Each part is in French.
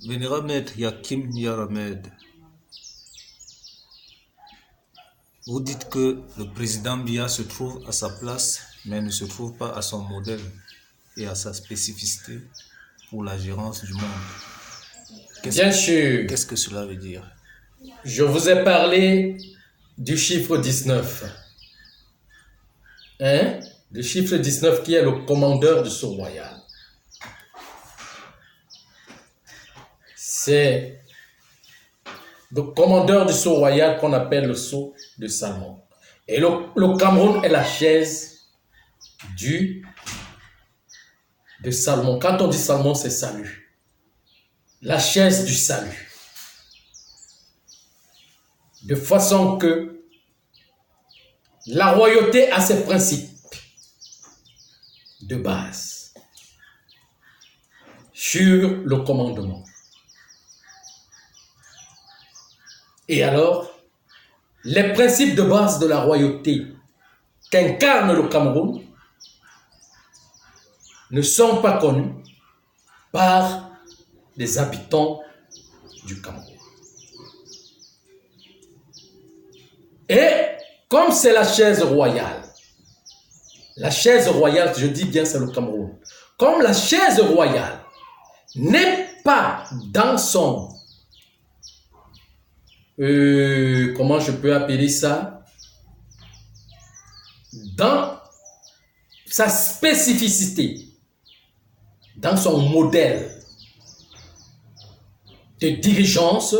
Vénérable Maître Yakim Yaramed, vous dites que le président Biya se trouve à sa place, mais ne se trouve pas à son modèle et à sa spécificité pour la gérance du monde. Bien sûr, Qu'est-ce que cela veut dire? je vous ai parlé du chiffre 19. Le chiffre 19 qui est le commandeur du sceau royal. C'est le commandeur du sceau royal qu'on appelle le sceau de Salomon. Et le Cameroun est la chaise de Salomon. Quand on dit Salomon, c'est salut. La chaise du salut. De façon que la royauté a ses principes de base sur le commandement. Et alors, les principes de base de la royauté qu'incarne le Cameroun ne sont pas connus par les habitants du Cameroun. Et comme c'est la chaise royale, je dis bien c'est le Cameroun, comme la chaise royale n'est pas dans son, comment je peux appeler ça, dans sa spécificité, dans son modèle de dirigeance,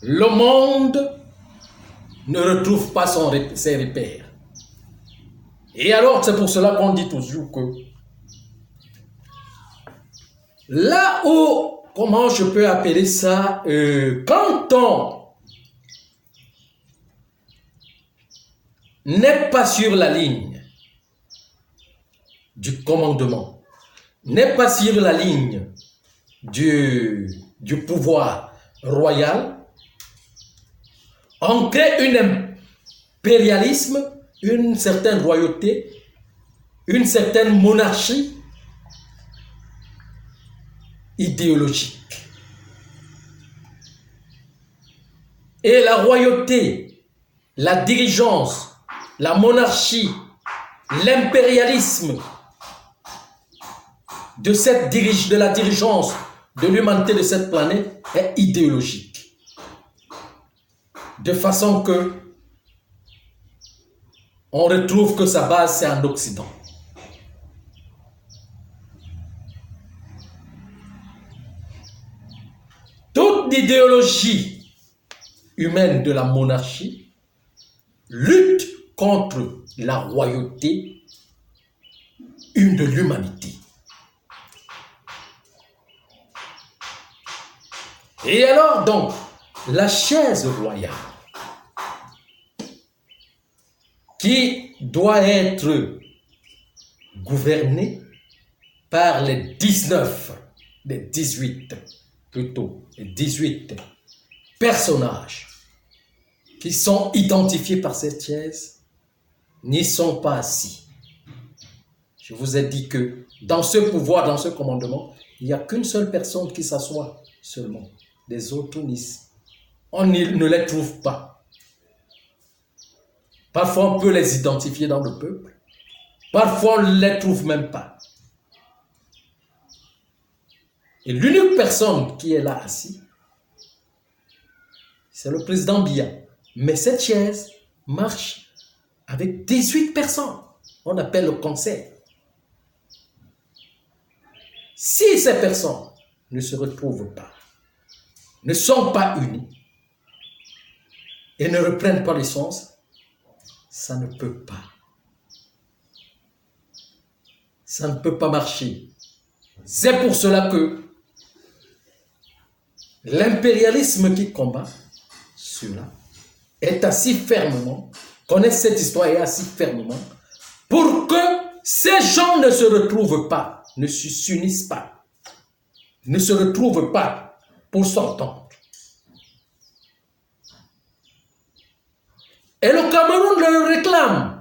le monde ne retrouve pas ses repères. Et alors, c'est pour cela qu'on dit toujours que là où, comment je peux appeler ça, quand on n'est pas sur la ligne du commandement, n'est pas sur la ligne du pouvoir royal, on crée un impérialisme, une certaine royauté, une certaine monarchie idéologique. Et la royauté, la dirigeance, la monarchie, l'impérialisme de la dirigeance de l'humanité de cette planète est idéologique. De façon que on retrouve que sa base c'est en Occident. Toute l'idéologie humaine de la monarchie lutte contre la royauté de l'humanité. Et alors donc, la chaise royale qui doit être gouvernée par les 18 personnages qui sont identifiés par cette chaise n'y sont pas assis. Je vous ai dit que dans ce pouvoir, dans ce commandement, il n'y a qu'une seule personne qui s'assoit seulement. Les autres, on ne les trouve pas. Parfois, on peut les identifier dans le peuple. Parfois, on ne les trouve même pas. Et l'unique personne qui est là assis, c'est le président Biya. Mais cette chaise marche avec 18 personnes. On appelle le conseil. Si ces personnes ne se retrouvent pas, ne sont pas unis et ne reprennent pas le sens, ça ne peut pas. Ça ne peut pas marcher. C'est pour cela que l'impérialisme qui combat cela est assis fermement, connaît cette histoire et assis fermement pour que ces gens ne se retrouvent pas, ne s'unissent pas, ne se retrouvent pas pour s'entendre. Et le Cameroun le réclame.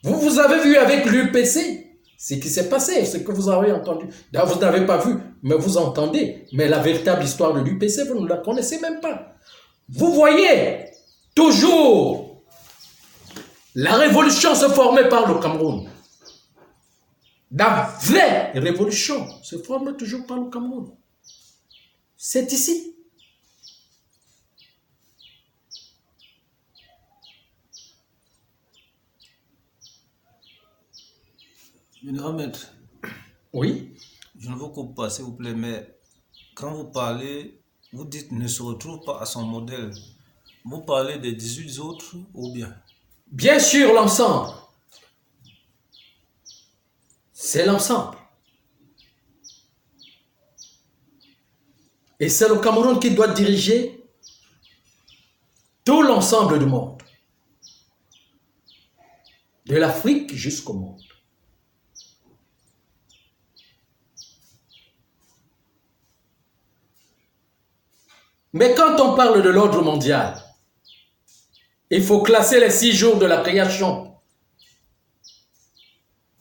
Vous avez vu avec l'UPC, ce qui s'est passé, ce que vous avez entendu. D'ailleurs, vous n'avez pas vu, mais vous entendez. Mais la véritable histoire de l'UPC, vous ne la connaissez même pas. Vous voyez toujours la révolution se formait par le Cameroun. La vraie révolution se forme toujours par le Cameroun. C'est ici. Général Maître, Oui. je ne vous coupe pas, s'il vous plaît, mais quand vous parlez, vous dites ne se retrouve pas à son modèle. Vous parlez des 18 autres ou bien? Bien sûr, l'ensemble. C'est l'ensemble. Et c'est le Cameroun qui doit diriger tout l'ensemble du monde. De l'Afrique jusqu'au monde. Mais quand on parle de l'ordre mondial, il faut classer les 6 jours de la création.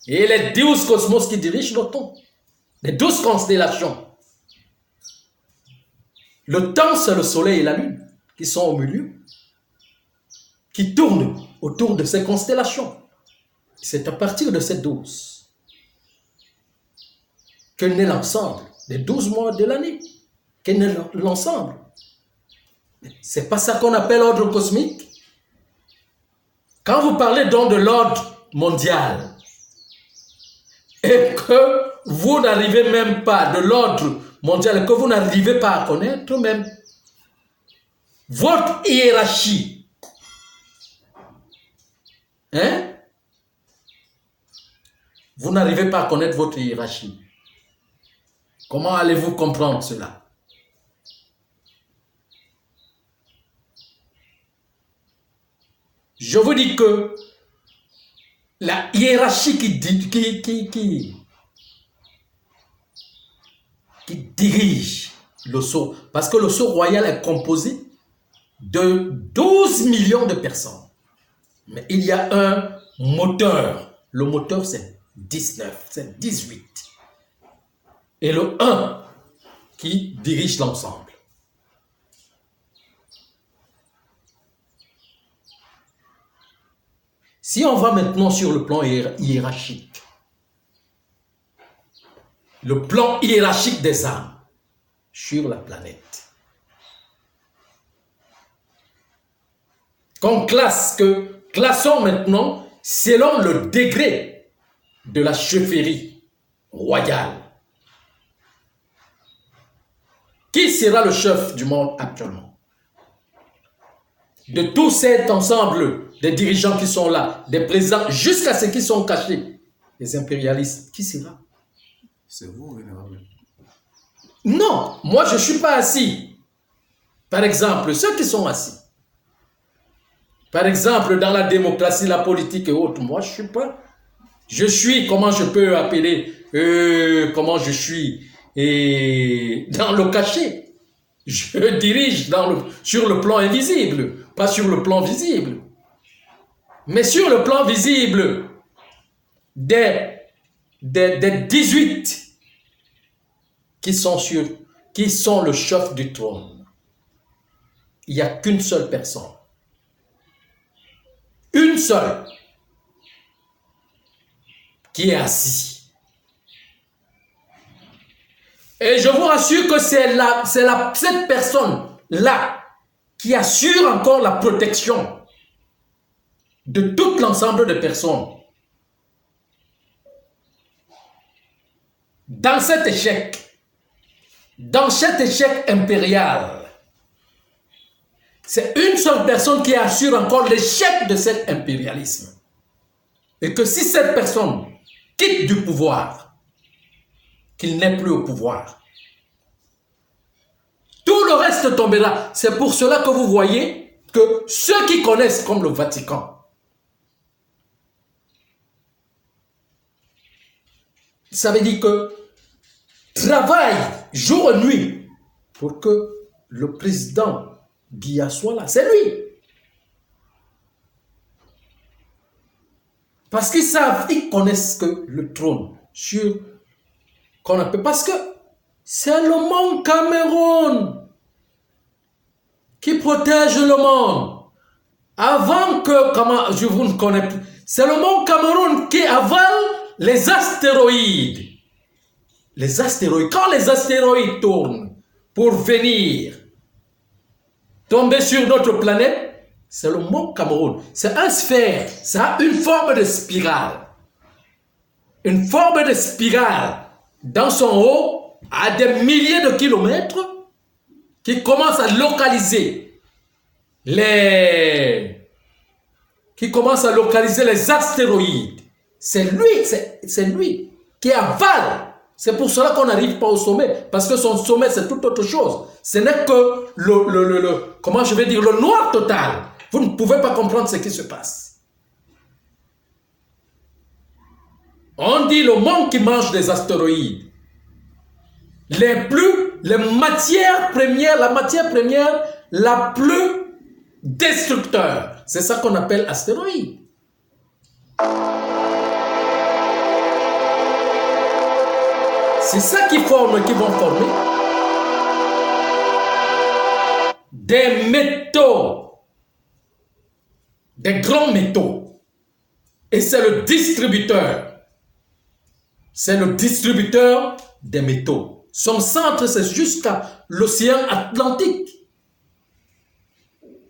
Et les 12 cosmos qui dirigent le temps. Les 12 constellations. Le temps, c'est le soleil et la lune qui sont au milieu, qui tournent autour de ces constellations. C'est à partir de ces 12 que naît l'ensemble des 12 mois de l'année, que naît l'ensemble. C'est pas ça qu'on appelle ordre cosmique. Quand vous parlez donc de l'ordre mondial et que vous n'arrivez même pas de l'ordre mondial, que vous n'arrivez pas à connaître même votre hiérarchie, hein? Vous n'arrivez pas à connaître votre hiérarchie. Comment allez-vous comprendre cela? Je vous dis que la hiérarchie qui dirige le sceau, parce que le sceau royal est composé de 12 millions de personnes. Mais il y a un moteur. Le moteur, c'est 19, c'est 18. Et le 1 qui dirige l'ensemble. Si on va maintenant sur le plan hiérarchique, le plan hiérarchique des âmes sur la planète, classons maintenant selon le degré de la chefferie royale. Qui sera le chef du monde actuellement? De tout cet ensemble des dirigeants qui sont là, des présidents, jusqu'à ceux qui sont cachés, les impérialistes, qui sera? C'est vous, général. Non, moi je ne suis pas assis. Par exemple, ceux qui sont assis. Par exemple, dans la démocratie, la politique et autres, moi je ne suis pas. Je suis, comment je peux appeler, comment je suis dans le cachet. Je dirige sur le plan invisible, pas sur le plan visible. Mais sur le plan visible, des 18 qui sont le chef du trône, il n'y a qu'une seule personne. Une seule qui est assise. Et je vous rassure que c'est cette personne-là qui assure encore la protection de tout l'ensemble de personnes. Dans cet échec impérial, c'est une seule personne qui assure encore l'échec de cet impérialisme. Et que si cette personne quitte du pouvoir, qu'il n'est plus au pouvoir, tout le reste tombera. C'est pour cela que vous voyez que ceux qui connaissent comme le Vatican, ça veut dire que travaille jour et nuit pour que le président Biya soit là. C'est lui. Parce qu'ils savent, ils connaissent que le trône sur qu'on appelle, parce que c'est le mont Cameroun qui protège le monde. Avant que, comment, je vous ne connais plus, c'est le mont Cameroun qui avale les astéroïdes. Les astéroïdes, quand les astéroïdes tournent pour venir tomber sur notre planète, c'est le mont Cameroun. C'est un sphère, ça a une forme de spirale. Une forme de spirale dans son haut, à des milliers de kilomètres, qui commence à localiser les astéroïdes. C'est lui qui avale. C'est pour cela qu'on n'arrive pas au sommet, parce que son sommet, c'est toute autre chose. Ce n'est que comment je vais dire, le noir total. Vous ne pouvez pas comprendre ce qui se passe. On dit le monde qui mange des astéroïdes. La matière première la plus destructeur. C'est ça qu'on appelle astéroïde. C'est ça qui vont former des métaux, des grands métaux. Et c'est le distributeur. C'est le distributeur des métaux. Son centre, c'est jusqu'à l'océan Atlantique.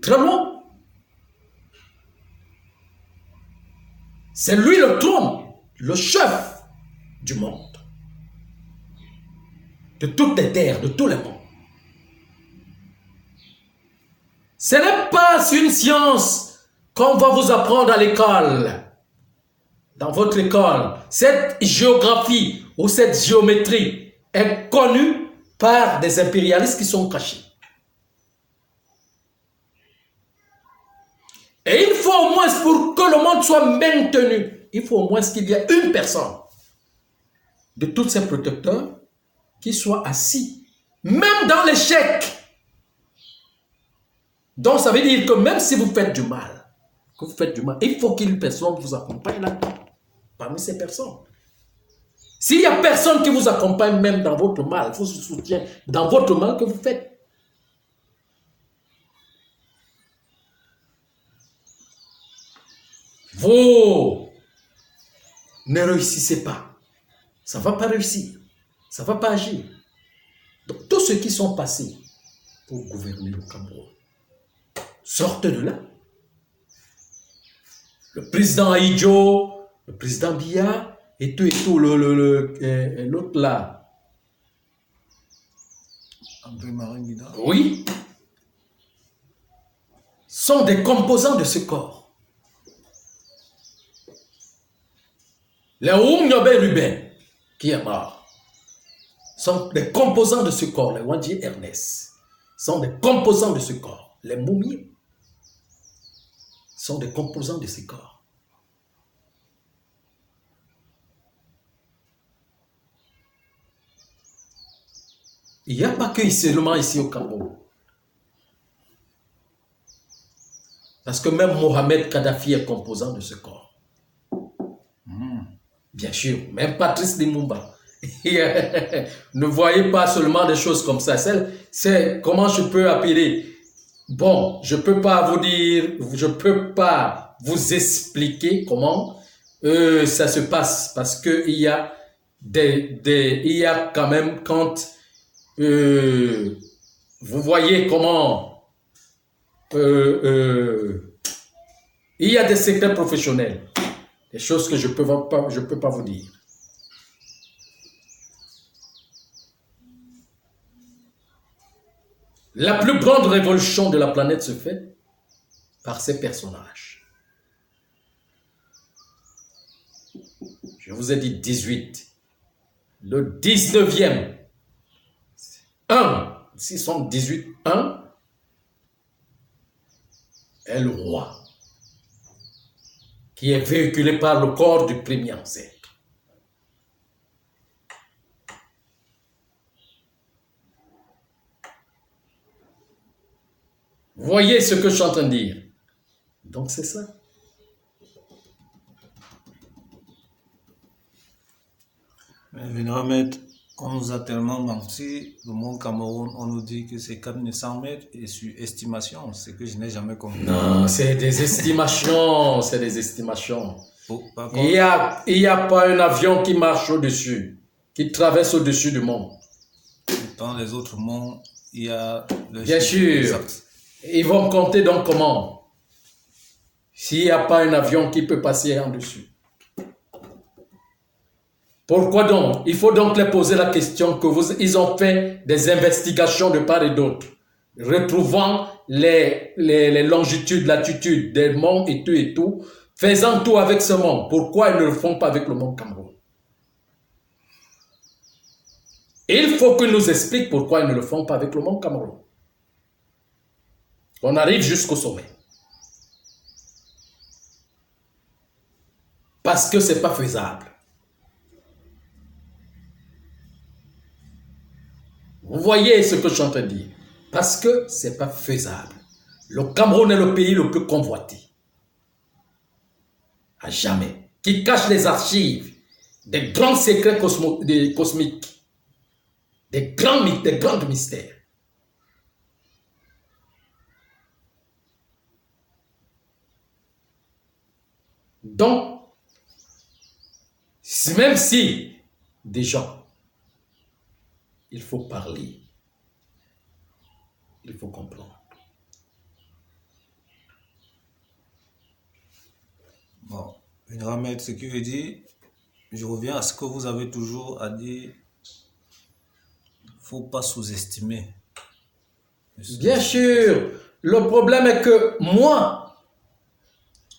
Très loin. C'est lui le trône, le chef du monde. De toutes les terres, de tous les mondes. Ce n'est pas une science qu'on va vous apprendre à l'école. Dans votre école, cette géographie ou cette géométrie est connue par des impérialistes qui sont cachés. Et il faut au moins, pour que le monde soit maintenu, il faut au moins qu'il y ait une personne de tous ces protecteurs qui soit assis, même dans l'échec. Donc ça veut dire que même si vous faites du mal, il faut qu'une personne vous accompagne là, parmi ces personnes. S'il n'y a personne qui vous accompagne même dans votre mal, vous soutient dans votre mal que vous faites. Vous ne réussissez pas. Ça ne va pas réussir. Ça ne va pas agir. Donc, tous ceux qui sont passés pour gouverner le Cameroun, sortent de là. Le président Aïdjo, le président Biya, et tout, l'autre là. André-Marie Mida. Oui. Sont des composants de ce corps. Les Oumniobe Ruben, qui est mort, sont des composants de ce corps. Les Wandji Ernest sont des composants de ce corps. Les momies sont des composants de ce corps. Il n'y a pas que seulement ici au Cameroun. Parce que même Mohamed Kadhafi est composant de ce corps. Bien sûr, même Patrice Lumumba. Ne voyez pas seulement des choses comme ça. C'est comment je peux appeler. Bon, je ne peux pas vous dire, je ne peux pas vous expliquer comment ça se passe. Parce qu'il y a il y a quand même quand vous voyez comment il y a des secrets professionnels. Des choses que je peux pas vous dire. La plus grande révolution de la planète se fait par ces personnages. Je vous ai dit 18. Le 19e. 1. S'ils sont 18, 1 est le roi, qui est véhiculé par le corps du premier ancêtre. Voyez ce que je suis en train de dire. Donc c'est ça. Mais Vénéramètre, on nous a tellement menti. Le monde Cameroun, on nous dit que c'est 4100 mètres et sur estimation, c'est que je n'ai jamais compris. Non, c'est des estimations, c'est des estimations. Par Il n'y a pas un avion qui marche au-dessus, qui traverse au-dessus du monde. dans les autres mondes, il y a le Bien chiffre sûr. exact. Ils vont compter donc comment? S'il n'y a pas un avion qui peut passer en dessus. Pourquoi donc? Il faut donc les poser la question ils ont fait des investigations de part et d'autre, retrouvant les longitudes, latitudes des monts et tout, faisant tout avec ce monde. Pourquoi ils ne le font pas avec le monde Cameroun? Il faut qu'ils nous expliquent pourquoi ils ne le font pas avec le monde Cameroun. On arrive jusqu'au sommet. Parce que ce n'est pas faisable. Vous voyez ce que je suis en train de dire? Parce que ce n'est pas faisable. Le Cameroun est le pays le plus convoité. À jamais. Qui cache les archives des grands secrets cosmiques. Des grands mystères. Donc, même si des gens, il faut parler, il faut comprendre. Bon, Vénéramètre, ce qui veut dire, je reviens à ce que vous avez toujours à dire, il ne faut pas sous-estimer. Bien sûr, le problème est que moi,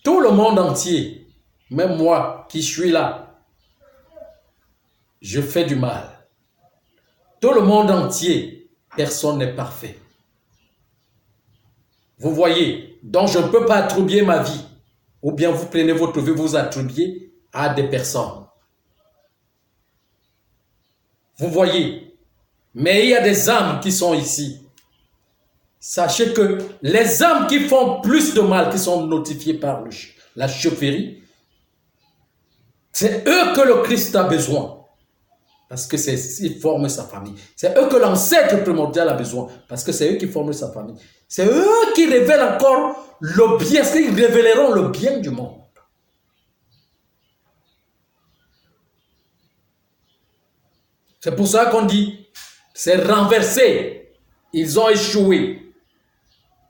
tout le monde entier, même moi qui suis là, je fais du mal. Tout le monde entier, personne n'est parfait. Vous voyez, donc je ne peux pas attribuer ma vie, ou bien vous prenez votre vie, vous attribuez à des personnes. Vous voyez, mais il y a des âmes qui sont ici. Sachez que les âmes qui font plus de mal, qui sont notifiées par la chefferie, c'est eux que le Christ a besoin. Parce que ils forment sa famille. C'est eux que l'ancêtre primordial a besoin. Parce que c'est eux qui forment sa famille. C'est eux qui révèlent encore le bien. C'est qu'ils révéleront le bien du monde. C'est pour ça qu'on dit, c'est renversé. Ils ont échoué.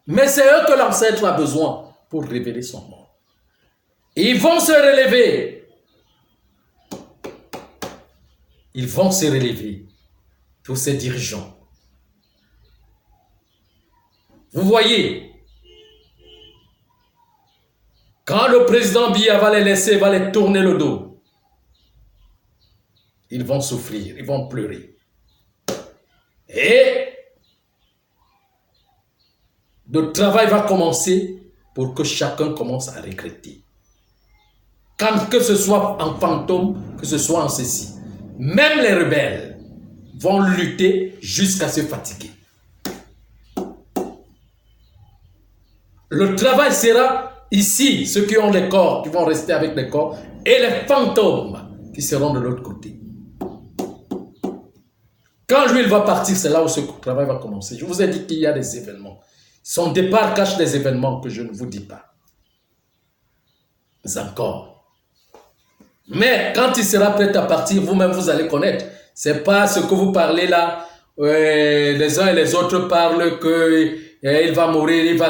Mais c'est eux que l'ancêtre a besoin pour révéler son monde. Ils vont se relever. Ils vont se relever, tous ces dirigeants. Vous voyez, quand le président Biya va les laisser, va les tourner le dos, ils vont souffrir, ils vont pleurer. Et le travail va commencer pour que chacun commence à regretter. Que ce soit en fantôme, que ce soit en ceci. Même les rebelles vont lutter jusqu'à se fatiguer. Le travail sera ici, ceux qui ont les corps, qui vont rester avec les corps, et les fantômes qui seront de l'autre côté. Quand lui, il va partir, c'est là où ce travail va commencer. Je vous ai dit qu'il y a des événements. Son départ cache des événements que je ne vous dis pas. Mais encore. Mais quand il sera prêt à partir, vous-même, vous allez connaître. C'est pas ce que vous parlez là. Les uns et les autres parlent qu'il va mourir, il va...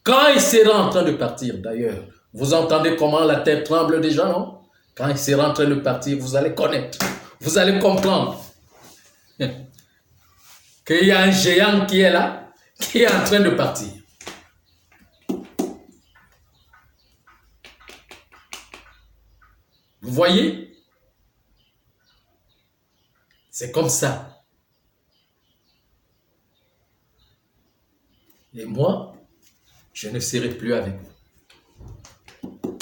Quand il sera en train de partir, d'ailleurs, vous entendez comment la terre tremble déjà, non? Quand il sera en train de partir, vous allez connaître. Vous allez comprendre qu'il y a un géant qui est là, qui est en train de partir. Vous voyez? C'est comme ça. Et moi, je ne serai plus avec vous.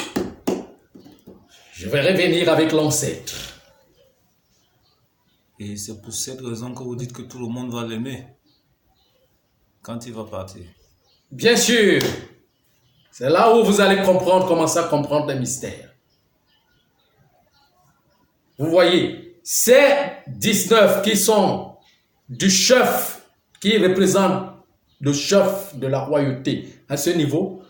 Je vais revenir avec l'ancêtre. Et c'est pour cette raison que vous dites que tout le monde va l'aimer quand il va partir. Bien sûr. C'est là où vous allez comprendre, commencer à comprendre les mystères. Vous voyez, Ces 19 qui sont du chef, qui représentent le chef de la royauté à ce niveau,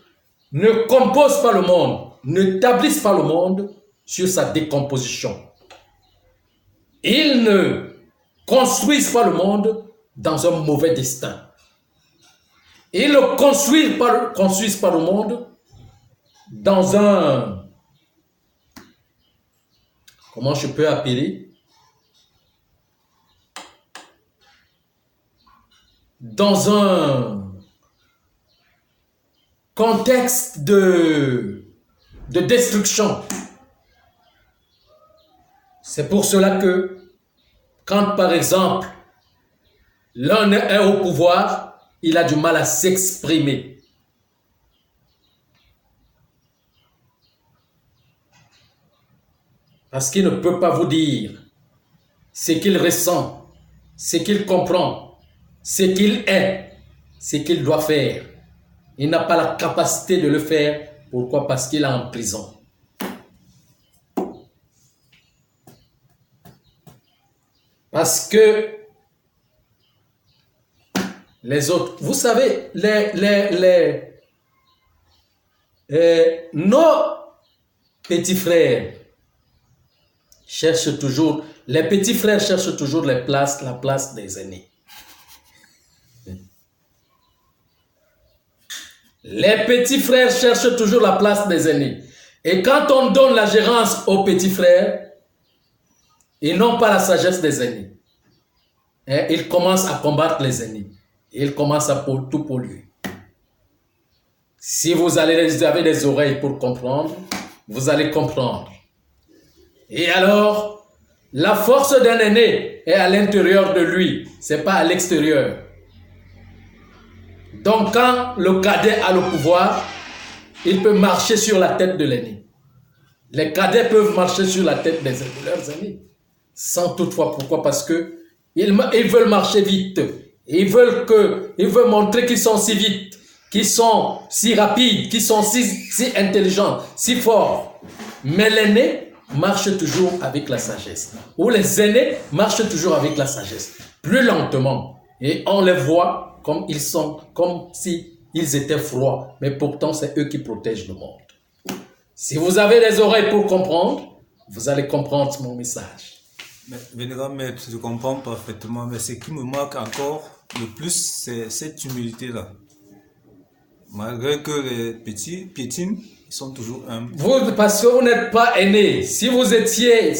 ne composent pas le monde, n'établissent pas le monde sur sa décomposition. Ils ne construisent pas le monde dans un mauvais destin. Ils ne construisent pas le monde dans un, comment je peux appeler, dans un contexte de destruction. C'est pour cela que quand par exemple l'un est au pouvoir, il a du mal à s'exprimer. Parce qu'il ne peut pas vous dire ce qu'il ressent, ce qu'il comprend, ce qu'il est, ce qu'il doit faire. Il n'a pas la capacité de le faire. Pourquoi? Parce qu'il est en prison. Parce que les autres, vous savez, nos petits frères cherchent toujours, les petits frères cherchent toujours la place des aînés. Les petits frères cherchent toujours la place des aînés. Et quand on donne la gérance aux petits frères, ils n'ont pas la sagesse des aînés. Et ils commencent à combattre les aînés. Ils commencent à tout polluer. Si vous avez des oreilles pour comprendre, vous allez comprendre. Et alors, la force d'un aîné est à l'intérieur de lui, ce n'est pas à l'extérieur. Donc quand le cadet a le pouvoir, il peut marcher sur la tête de l'aîné. Les cadets peuvent marcher sur la tête de leurs aînés. Sans toutefois, pourquoi? Parce que ils veulent marcher vite. Ils veulent montrer qu'ils sont si vite, qu'ils sont si rapides, qu'ils sont si intelligents, si forts. Mais l'aîné marche toujours avec la sagesse. Ou les aînés marchent toujours avec la sagesse. Plus lentement. Et on les voit comme ils sont, comme si ils étaient froids. Mais pourtant, c'est eux qui protègent le monde. Si vous avez les oreilles pour comprendre, vous allez comprendre mon message. Mais, vénérable maître, je comprends parfaitement, mais ce qui me marque encore le plus, c'est cette humilité-là. Malgré que les petits piétinent, ils sont toujours humbles. Vous, parce que vous n'êtes pas aîné. Si vous étiez,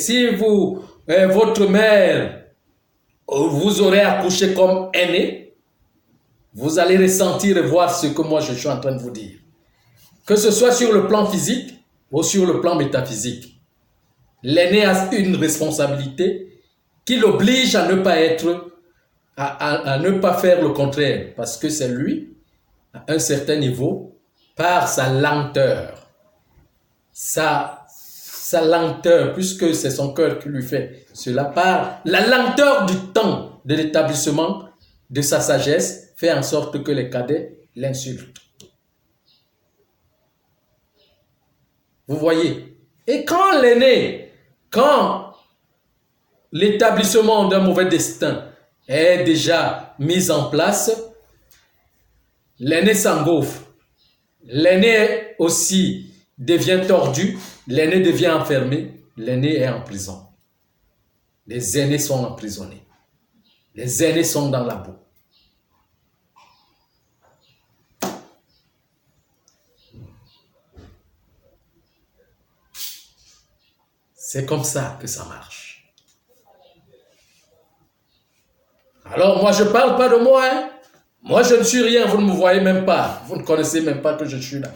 votre mère vous aurait accouché comme aîné, vous allez ressentir et voir ce que moi je suis en train de vous dire. Que ce soit sur le plan physique ou sur le plan métaphysique. L'aîné a une responsabilité qui l'oblige à ne pas être, à ne pas faire le contraire. Parce que c'est lui, à un certain niveau, par sa lenteur. Sa lenteur, puisque c'est son cœur qui lui fait cela, par la lenteur du temps de l'établissement de sa sagesse, fait en sorte que les cadets l'insultent. Vous voyez? Et quand l'aîné, quand l'établissement d'un mauvais destin est déjà mis en place, l'aîné s'engouffre. L'aîné aussi devient tordu, l'aîné devient enfermé, l'aîné est en prison. Les aînés sont emprisonnés. Les aînés sont dans la boue. C'est comme ça que ça marche. Alors moi je ne parle pas de moi. Hein? Moi je ne suis rien, vous ne me voyez même pas. Vous ne connaissez même pas que je suis là.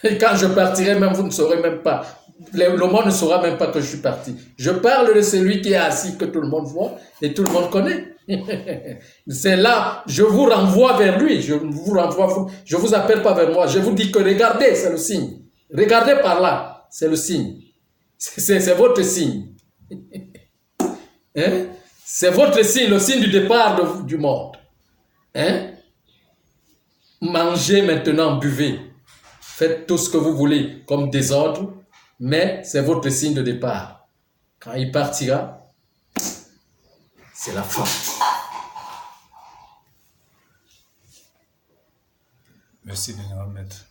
Et quand je partirai même, vous ne saurez même pas. Le monde ne saura même pas que je suis parti. Je parle de celui qui est assis, que tout le monde voit et tout le monde connaît. C'est là, je vous renvoie vers lui. Je vous appelle pas vers moi. Je vous dis que regardez, c'est le signe. Regardez par là, c'est le signe. C'est votre signe. Hein? C'est votre signe, le signe du départ du monde. Hein? Mangez maintenant, buvez. Faites tout ce que vous voulez comme désordre, mais c'est votre signe de départ. Quand il partira, c'est la fin. Merci, Vénérable Maître.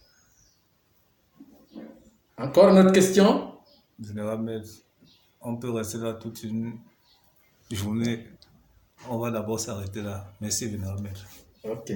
Encore une autre question? Vénérable Maître, on peut rester là toute une journée. On va d'abord s'arrêter là. Merci, Vénérable Maître. Ok.